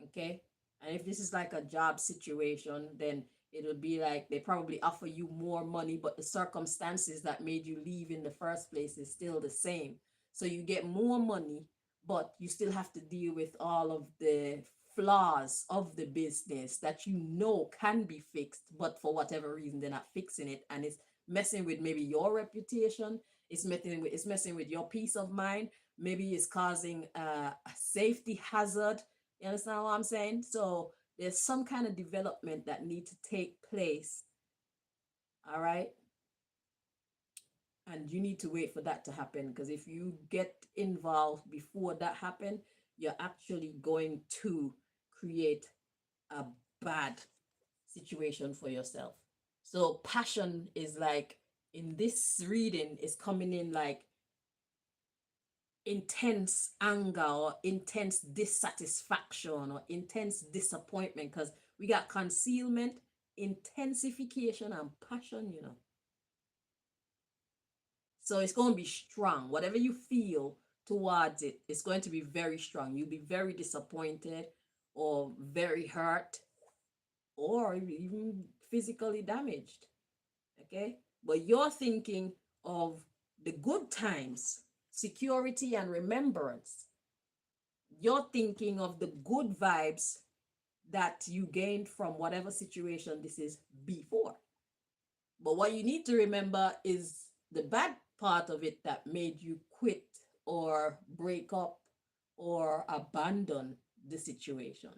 Okay. And if this is like a job situation, then it'll be like they probably offer you more money, but the circumstances that made you leave in the first place is still the same. So you get more money, but you still have to deal with all of the flaws of the business that you know can be fixed, but for whatever reason they're not fixing it, and it's messing with maybe your reputation. It's messing with your peace of mind, maybe it's causing a safety hazard. You understand what I'm saying? So there's some kind of development that need to take place. All right. And you need to wait for that to happen, because if you get involved before that happen, you're actually going to create a bad situation for yourself. So passion is like, in this reading, is coming in like intense anger or intense dissatisfaction or intense disappointment, because we got concealment, intensification, and passion, you know. So it's going to be strong. Whatever you feel towards it, it's going to be very strong. You'll be very disappointed or very hurt or even physically damaged. Okay? But you're thinking of the good times, security and remembrance. You're thinking of the good vibes that you gained from whatever situation this is before. But what you need to remember is the bad part of it that made you quit or break up or abandon the situation.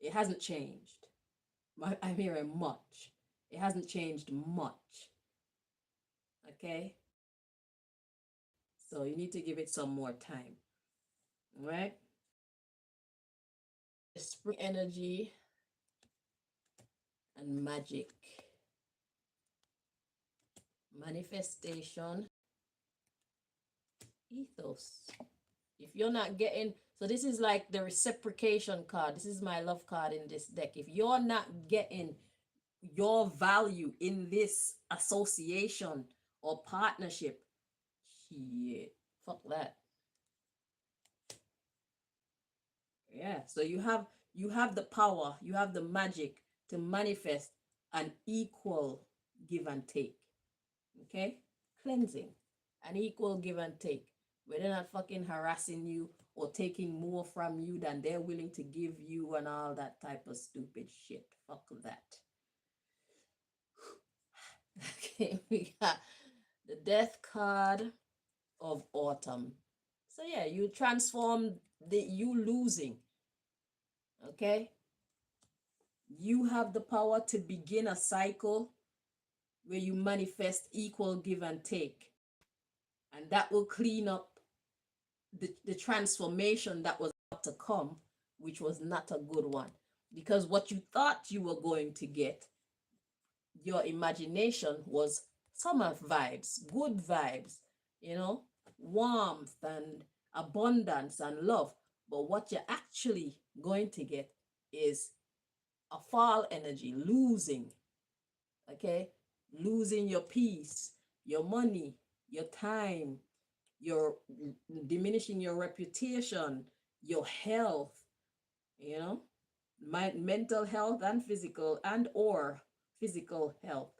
It hasn't changed. I'm hearing much. It hasn't changed much. Okay? So you need to give it some more time. All right? Spring energy and magic. Manifestation. Ethos. If you're not getting, so this is like the reciprocation card. This is my love card in this deck. If you're not getting your value in this association or partnership, shit, fuck that. Yeah, so you have the power, you have the magic to manifest an equal give and take. Okay? Cleansing, an equal give and take, where they're not fucking harassing you or taking more from you than they're willing to give you and all that type of stupid shit. Fuck that. Okay, we got the death card of autumn. So yeah, you transform the you losing. Okay? You have the power to begin a cycle where you manifest equal give and take. And that will clean up the transformation that was about to come, which was not a good one. Because what you thought you were going to get, your imagination was summer vibes, good vibes, you know, warmth and abundance and love. But what you're actually going to get is a fall energy, losing, okay? Losing your peace, your money, your time, your diminishing your reputation, your health, you know, mental health and physical health.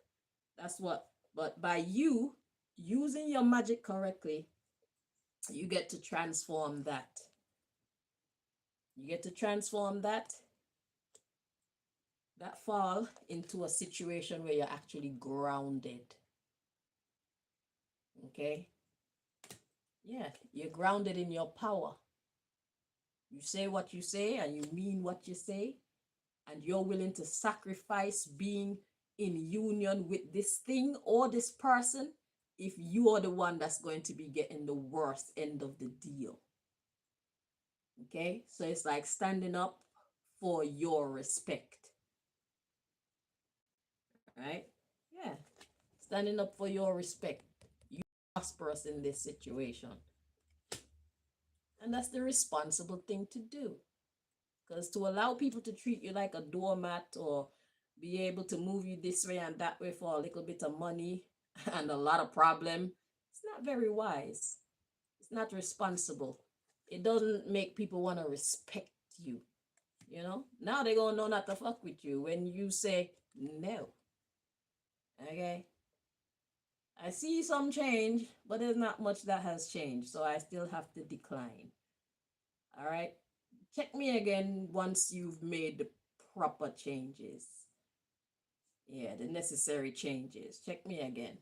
That's what, but by you using your magic correctly, you get to transform that. You get to transform that fall into a situation where you're actually grounded. Okay? Yeah, you're grounded in your power. You say what you say and you mean what you say, and you're willing to sacrifice being in union with this thing or this person if you are the one that's going to be getting the worst end of the deal. Okay? So it's like standing up for your respect. Right? Yeah. Standing up for your respect. You prosperous in this situation. And that's the responsible thing to do. Because to allow people to treat you like a doormat or be able to move you this way and that way for a little bit of money and a lot of problem, it's not very wise. It's not responsible. It doesn't make people want to respect you. You know? Now they're going to know not to fuck with you when you say no. Okay? I see some change, but there's not much that has changed, so I still have to decline. All right? Check me again once you've made the proper changes. Yeah, the necessary changes. Check me again.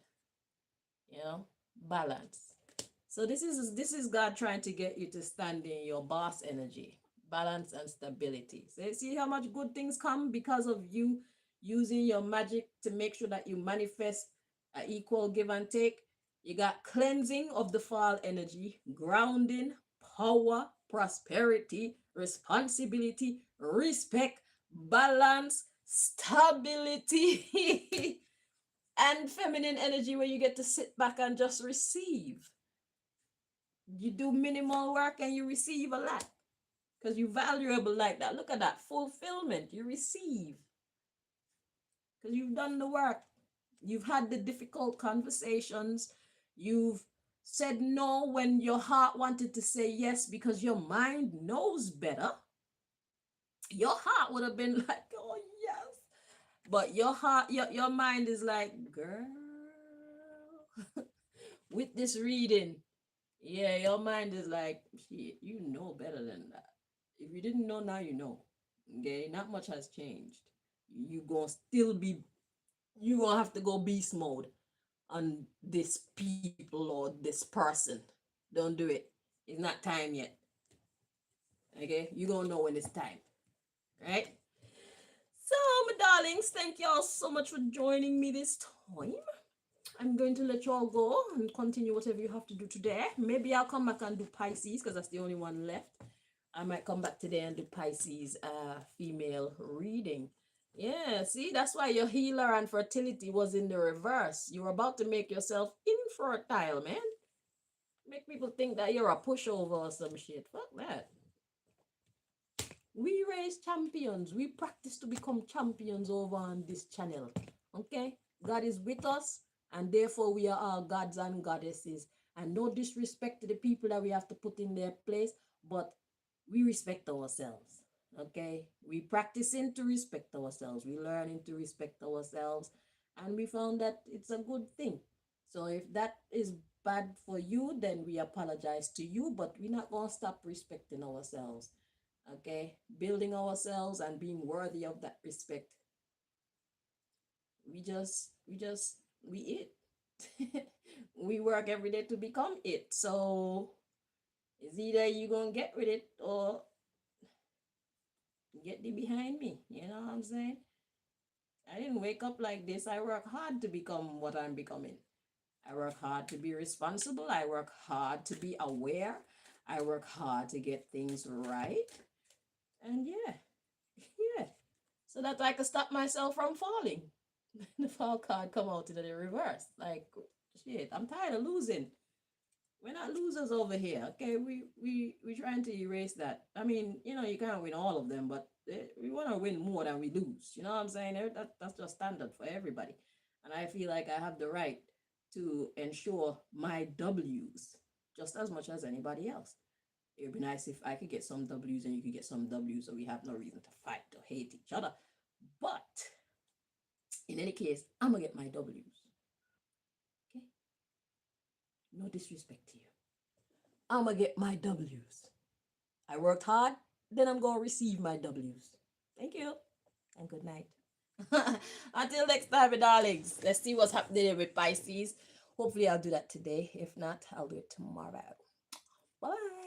You know, balance. So this is God trying to get you to stand in your boss energy, balance and stability. So see how much good things come because of you using your magic to make sure that you manifest an equal give and take. You got cleansing of the fall energy, grounding, power, prosperity, responsibility, respect, balance, stability, and feminine energy where you get to sit back and just receive. You do minimal work and you receive a lot because you're valuable like that. Look at that fulfillment. You receive because you've done the work. You've had the difficult conversations. You've said no when your heart wanted to say yes because your mind knows better. Your heart would have been like, oh, yes. But your heart, your mind is like, girl, with this reading, yeah, your mind is like, shit, you know better than that. If you didn't know, now you know. Okay, not much has changed. You gonna still be, you gonna have to go beast mode on this people or this person. Don't do it. It's not time yet. Okay, you gonna know when it's time, right? So, my darlings, thank y'all so much for joining me this time. I'm going to let you all go and continue whatever you have to do today. Maybe I'll come back and do Pisces because that's the only one left. I might come back today and do Pisces female reading. Yeah, see, that's why your healer and fertility was in the reverse. You were about to make yourself infertile, man. Make people think that you're a pushover or some shit. Fuck that. We raise champions. We practice to become champions over on this channel. Okay? God is with us, and therefore we are all gods and goddesses. And no disrespect to the people that we have to put in their place, but we respect ourselves. Okay? We practicing to respect ourselves. We learning to respect ourselves. And we found that it's a good thing. So if that is bad for you, then we apologize to you, but we're not going to stop respecting ourselves. Okay, building ourselves and being worthy of that respect. We it. We work every day to become it. So it's either you gonna get with it or get thee behind me. You know what I'm saying? I didn't wake up like this. I work hard to become what I'm becoming. I work hard to be responsible. I work hard to be aware. I work hard to get things right. And yeah. So that I could stop myself from falling. The fall card come out in the reverse. Like, shit, I'm tired of losing. We're not losers over here, okay? We trying to erase that. I mean, you can't win all of them, but we want to win more than we lose. You know what I'm saying? That's just standard for everybody. And I feel like I have the right to ensure my W's just as much as anybody else. It would be nice if I could get some W's and you could get some W's so we have no reason to fight or hate each other. But in any case, I'm going to get my W's. Okay? No disrespect to you. I'm going to get my W's. I worked hard, then I'm going to receive my W's. Thank you. And good night. Until next time, my darlings. Let's see what's happening with Pisces. Hopefully, I'll do that today. If not, I'll do it tomorrow. Bye.